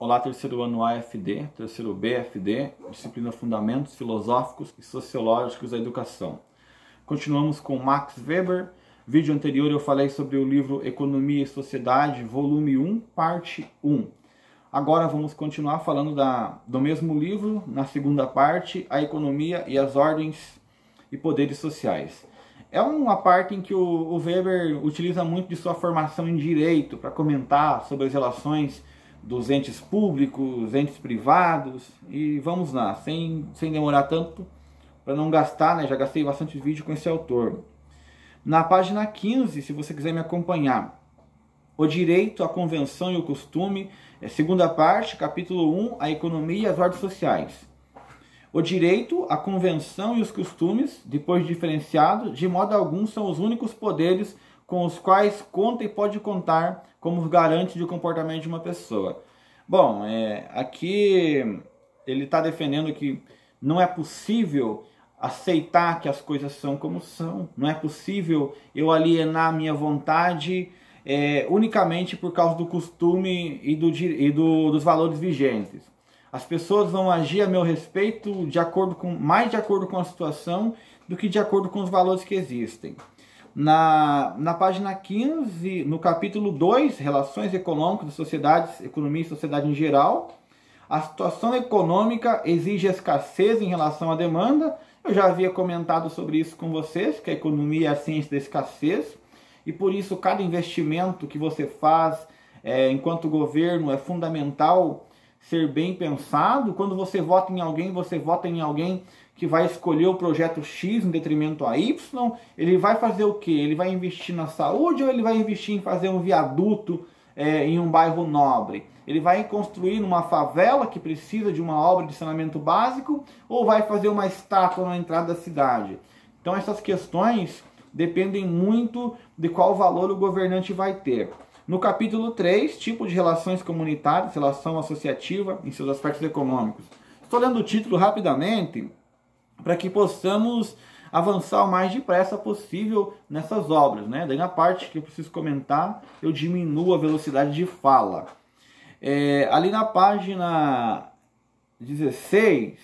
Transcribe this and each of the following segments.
Olá, terceiro ano AFD, terceiro BFD, disciplina Fundamentos Filosóficos e Sociológicos da Educação. Continuamos com Max Weber. Vídeo anterior eu falei sobre o livro Economia e Sociedade, volume 1, parte 1. Agora vamos continuar falando do mesmo livro, na segunda parte, a economia e as ordens e poderes sociais. É uma parte em que o Weber utiliza muito de sua formação em direito para comentar sobre as relações dos entes públicos, entes privados, e vamos lá, sem demorar tanto, para não gastar, né? Já gastei bastante vídeo com esse autor. Na página 15, se você quiser me acompanhar, o direito, a convenção e o costume, segunda parte, capítulo 1, a economia e as ordens sociais. O direito, a convenção e os costumes, depois diferenciados, de modo algum são os únicos poderes com os quais conta e pode contar como garante de comportamento de uma pessoa. Bom, aqui ele está defendendo que não é possível aceitar que as coisas são como são, não é possível eu alienar a minha vontade unicamente por causa do costume e dos valores vigentes. As pessoas vão agir a meu respeito mais de acordo com a situação do que de acordo com os valores que existem. Na página 15, no capítulo 2, Relações Econômicas, Sociedades, Economia e Sociedade em geral, a situação econômica exige escassez em relação à demanda. Eu já havia comentado sobre isso com vocês, que a economia é a ciência da escassez, e por isso cada investimento que você faz enquanto governo é fundamental ser bem pensado. Quando você vota em alguém que vai escolher o projeto X em detrimento a Y, ele vai fazer o quê? Ele vai investir na saúde ou ele vai investir em fazer um viaduto em um bairro nobre? Ele vai construir numa favela que precisa de uma obra de saneamento básico ou vai fazer uma estátua na entrada da cidade? Então essas questões dependem muito de qual valor o governante vai ter. No capítulo 3, tipo de relações comunitárias, relação associativa em seus aspectos econômicos. Estou lendo o título rapidamente para que possamos avançar o mais depressa possível nessas obras, né? Daí na parte que eu preciso comentar, eu diminuo a velocidade de fala. Ali na página 16,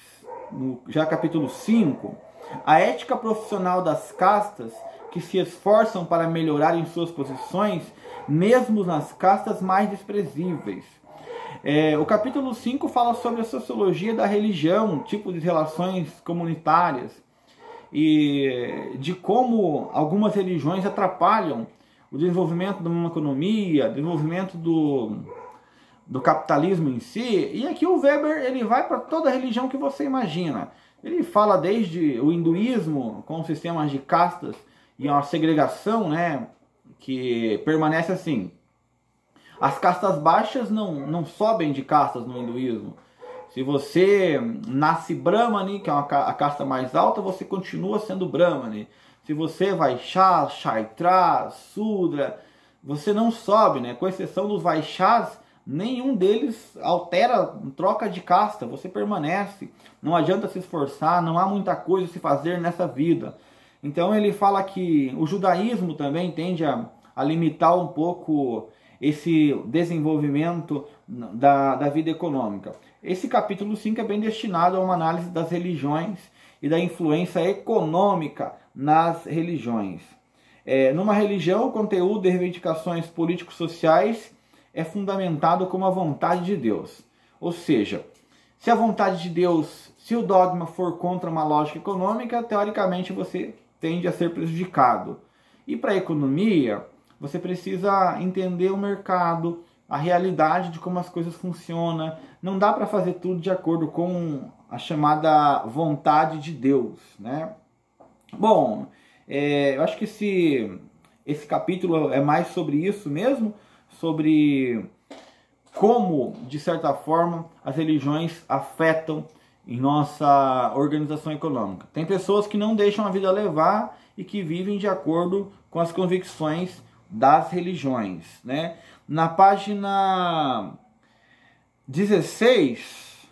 já capítulo 5, a ética profissional das castas que se esforçam para melhorar em suas posições, mesmo nas castas mais desprezíveis. O capítulo 5 fala sobre a sociologia da religião, tipo de relações comunitárias, e de como algumas religiões atrapalham o desenvolvimento de uma economia, desenvolvimento do capitalismo em si. E aqui o Weber ele vai para toda a religião que você imagina. Ele fala desde o hinduísmo, com sistemas de castas e uma segregação, né, que permanece assim. As castas baixas não sobem de castas no hinduísmo. Se você nasce Brahmani, que é a casta mais alta, você continua sendo Brahmani. Se você Vaishya, Kshatriya, Sudra, você não sobe, né? Com exceção dos Vaishyas, nenhum deles altera, troca de casta, você permanece. Não adianta se esforçar, não há muita coisa a se fazer nessa vida. Então ele fala que o judaísmo também tende a limitar um pouco esse desenvolvimento da vida econômica. Esse capítulo 5 é bem destinado a uma análise das religiões e da influência econômica nas religiões. Numa religião, o conteúdo de reivindicações políticos-sociais é fundamentado como a vontade de Deus. Ou seja, se a vontade de Deus, se o dogma for contra uma lógica econômica, teoricamente você tende a ser prejudicado. E para a economia, você precisa entender o mercado, a realidade de como as coisas funcionam. Não dá para fazer tudo de acordo com a chamada vontade de Deus, né? Bom, eu acho que esse capítulo é mais sobre isso mesmo, sobre como, de certa forma, as religiões afetam em nossa organização econômica. Tem pessoas que não deixam a vida levar e que vivem de acordo com as convicções das religiões, né? Na página 16,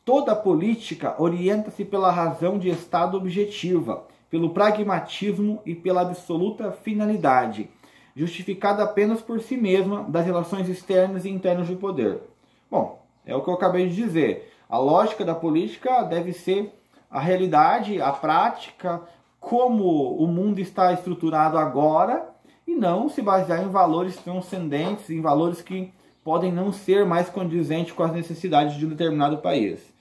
toda política orienta-se pela razão de estado objetiva, pelo pragmatismo e pela absoluta finalidade, justificada apenas por si mesma das relações externas e internas do poder. Bom, É o que eu acabei de dizer. A lógica da política deve ser a realidade, a prática, como o mundo está estruturado agora, e não se basear em valores transcendentes, em valores que podem não ser mais condizentes com as necessidades de um determinado país.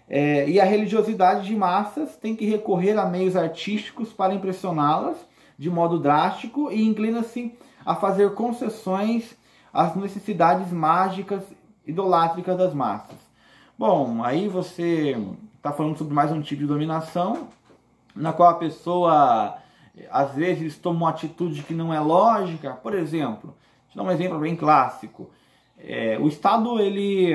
E a religiosidade de massas tem que recorrer a meios artísticos para impressioná-las de modo drástico e inclina-se a fazer concessões às necessidades mágicas idolátricas das massas. Bom, aí você está falando sobre mais um tipo de dominação, na qual a pessoa, às vezes, toma uma atitude que não é lógica. Por exemplo, deixa eu dar um exemplo bem clássico. O Estado, ele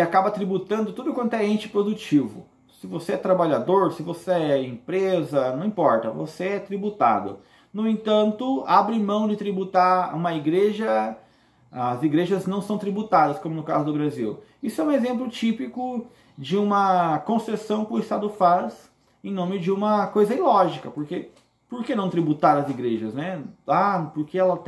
acaba tributando tudo quanto é ente produtivo. Se você é trabalhador, se você é empresa, não importa, você é tributado. No entanto, abre mão de tributar uma igreja, as igrejas não são tributadas, como no caso do Brasil. Isso é um exemplo típico de uma concessão que o Estado faz em nome de uma coisa ilógica. Porque, por que não tributar as igrejas, né? Porque ela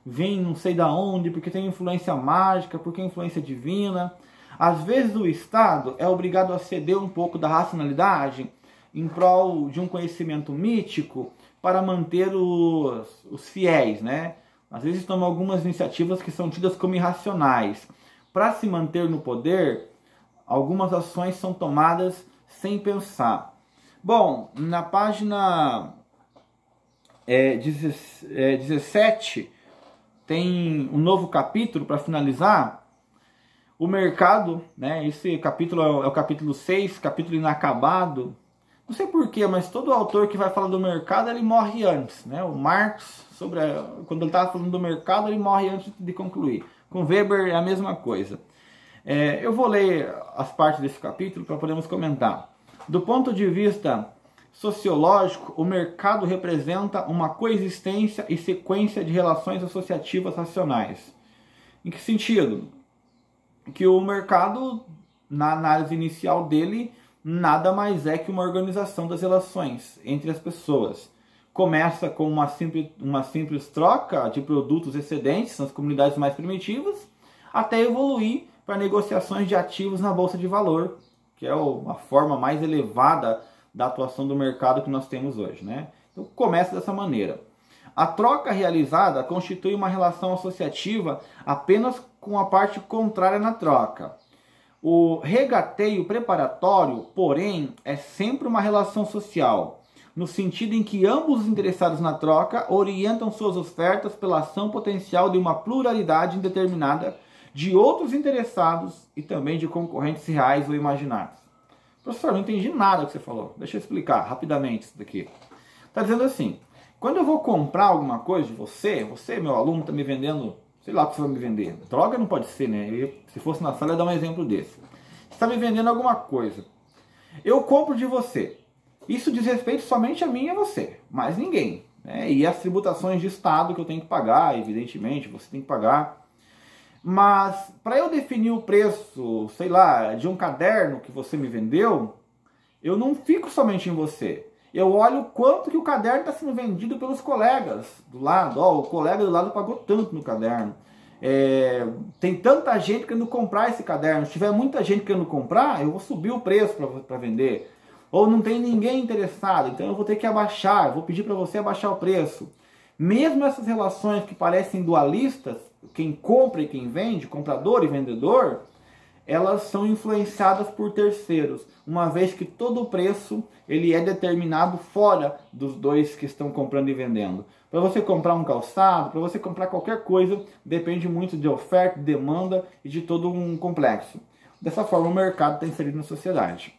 vem não sei da onde, porque tem influência mágica, porque é influência divina. Às vezes o Estado é obrigado a ceder um pouco da racionalidade em prol de um conhecimento mítico para manter os fiéis, né? Às vezes toma algumas iniciativas que são tidas como irracionais. Para se manter no poder, algumas ações são tomadas sem pensar. Bom, na página 17 tem um novo capítulo para finalizar. O mercado, né? Esse capítulo é o capítulo 6, capítulo inacabado. Não sei porquê, mas todo autor que vai falar do mercado, ele morre antes, né? O Marx, quando ele estava falando do mercado, ele morre antes de concluir. Com Weber é a mesma coisa. Eu vou ler as partes desse capítulo para podermos comentar. Do ponto de vista sociológico, o mercado representa uma coexistência e sequência de relações associativas racionais. Em que sentido? Que o mercado, na análise inicial dele, nada mais é que uma organização das relações entre as pessoas. Começa com uma simples troca de produtos excedentes nas comunidades mais primitivas, até evoluir para negociações de ativos na bolsa de valor, que é a forma mais elevada da atuação do mercado que nós temos hoje, né? Então começa dessa maneira. A troca realizada constitui uma relação associativa apenas com a parte contrária na troca. O regateio preparatório, porém, é sempre uma relação social, no sentido em que ambos os interessados na troca orientam suas ofertas pela ação potencial de uma pluralidade indeterminada de outros interessados e também de concorrentes reais ou imaginários. Professor, não entendi nada que você falou. Deixa eu explicar rapidamente isso daqui. Está dizendo assim, quando eu vou comprar alguma coisa de você, meu aluno, está me vendendo, sei lá o que você vai me vender. Droga não pode ser, né? Se fosse na sala, eu ia dar um exemplo desse. Você está me vendendo alguma coisa. Eu compro de você. Isso diz respeito somente a mim e a você, mais ninguém, né? E as tributações de Estado que eu tenho que pagar, evidentemente, você tem que pagar. Mas para eu definir o preço, sei lá, de um caderno que você me vendeu, eu não fico somente em você. Eu olho quanto que o caderno está sendo vendido pelos colegas do lado. O colega do lado pagou tanto no caderno. Tem tanta gente querendo comprar esse caderno. Se tiver muita gente querendo comprar, eu vou subir o preço para vender. Ou não tem ninguém interessado, então eu vou ter que abaixar, eu vou pedir para você abaixar o preço. Mesmo essas relações que parecem dualistas, quem compra e quem vende, comprador e vendedor, elas são influenciadas por terceiros, uma vez que todo o preço ele é determinado fora dos dois que estão comprando e vendendo. Para você comprar um calçado, para você comprar qualquer coisa, depende muito de oferta, demanda e de todo um complexo. Dessa forma o mercado está inserido na sociedade.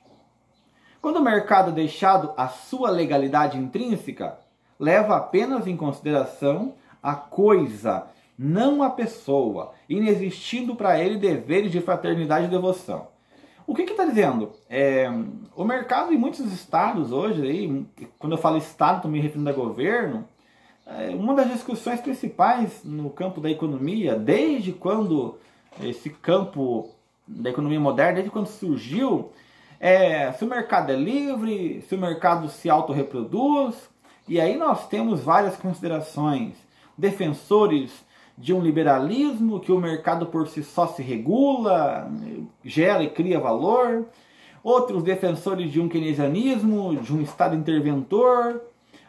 Quando o mercado é deixado à sua legalidade intrínseca, leva apenas em consideração a coisa, não a pessoa, inexistindo para ele deveres de fraternidade e devoção. O que está dizendo? O mercado em muitos estados hoje, aí, quando eu falo estado, estou me referindo a governo, uma das discussões principais no campo da economia, desde quando esse campo da economia moderna, desde quando surgiu, se o mercado é livre, se o mercado se autorreproduz. E aí nós temos várias considerações. Defensores de um liberalismo, que o mercado por si só se regula, gera e cria valor. Outros defensores de um keynesianismo, de um Estado interventor.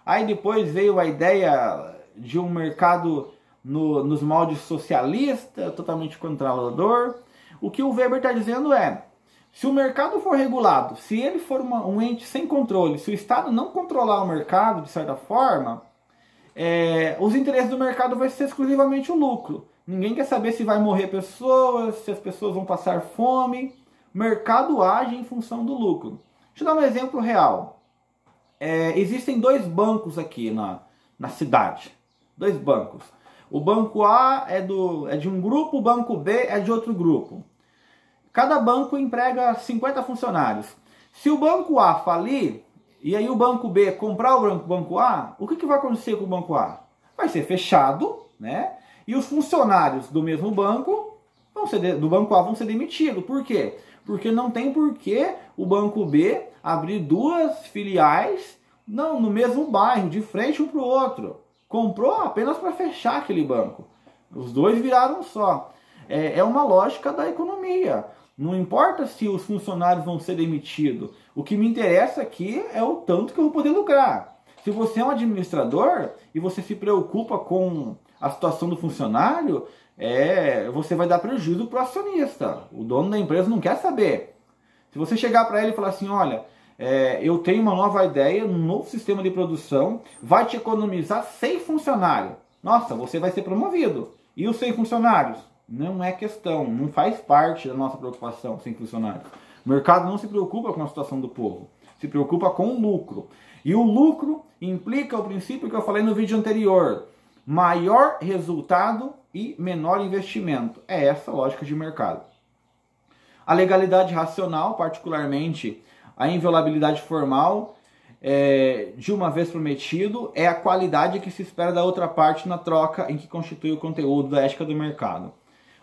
Aí depois veio a ideia de um mercado nos moldes socialista, totalmente controlador. O que o Weber está dizendo é, se o mercado for regulado, se ele for um ente sem controle, se o Estado não controlar o mercado, de certa forma, os interesses do mercado vão ser exclusivamente o lucro. Ninguém quer saber se vai morrer pessoas, se as pessoas vão passar fome. O mercado age em função do lucro. Deixa eu dar um exemplo real. Existem dois bancos aqui na cidade. Dois bancos. O banco A é de um grupo, o banco B é de outro grupo. Cada banco emprega 50 funcionários. Se o banco A falir, e aí o banco B comprar o banco A, o que vai acontecer com o banco A? Vai ser fechado, né? E os funcionários do mesmo banco, do banco A, vão ser demitidos. Por quê? Porque não tem porquê o banco B abrir duas filiais no mesmo bairro, de frente um para o outro. Comprou apenas para fechar aquele banco. Os dois viraram só. É uma lógica da economia. Não importa se os funcionários vão ser demitidos. O que me interessa aqui é o tanto que eu vou poder lucrar. Se você é um administrador e você se preocupa com a situação do funcionário, você vai dar prejuízo para o acionista. O dono da empresa não quer saber. Se você chegar para ele e falar assim, olha, eu tenho uma nova ideia, um novo sistema de produção, vai te economizar 100 funcionários. Nossa, você vai ser promovido. E os 100 funcionários? Não é questão, não faz parte da nossa preocupação 100 funcionários. O mercado não se preocupa com a situação do povo, se preocupa com o lucro. E o lucro implica o princípio que eu falei no vídeo anterior. Maior resultado e menor investimento. É essa a lógica de mercado. A legalidade racional, particularmente a inviolabilidade formal, de uma vez prometido, é a qualidade que se espera da outra parte na troca em que constitui o conteúdo da ética do mercado.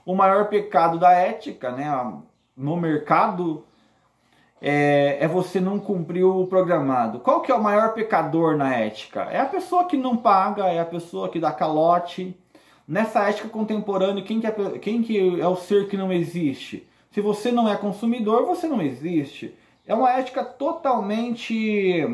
O maior pecado da ética, né, no mercado, é você não cumprir o programado. Qual que é o maior pecador na ética? É a pessoa que não paga, é a pessoa que dá calote. Nessa ética contemporânea, quem que é o ser que não existe? Se você não é consumidor, você não existe. É uma ética totalmente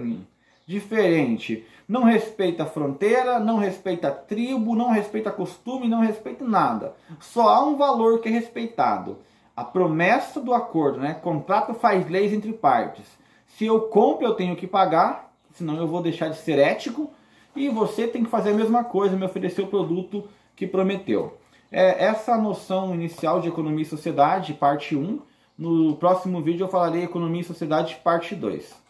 diferente. Não respeita a fronteira, não respeita a tribo, não respeita costume, não respeita nada. Só há um valor que é respeitado. A promessa do acordo, né? Contrato faz leis entre partes. Se eu compro, eu tenho que pagar, senão eu vou deixar de ser ético. E você tem que fazer a mesma coisa, me oferecer o produto que prometeu. Essa noção inicial de economia e sociedade, parte 1. No próximo vídeo eu falarei economia e sociedade, parte 2.